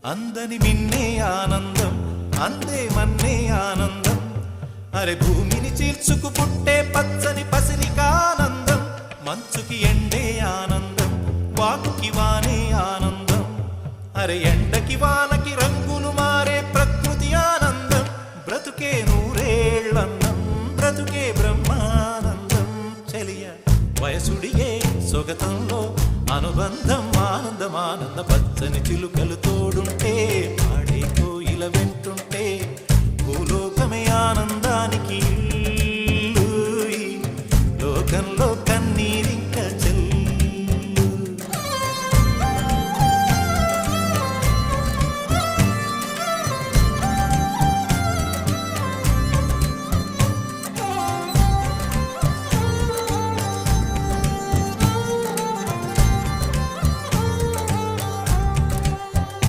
అందని మిన్నే ఆనందం అందే మన్నే ఆనందం అరే భూమిని చీల్చుకు పుట్టే పచ్చని పసిరికానందం మంచుకి ఎండే ఆనందం వాకుకి వానే ఆనందం అరే ఎండకి వానకి రంగులు మారే ప్రకృతి ఆనందం బ్రతుకే నూరేళ్ళన్నం బ్రతుకే బ్రహ్మానందం చెలియ వయసుడియే సొగతంలో అనుబంధం ఆనందమానంద పచ్చని చిలుకలతో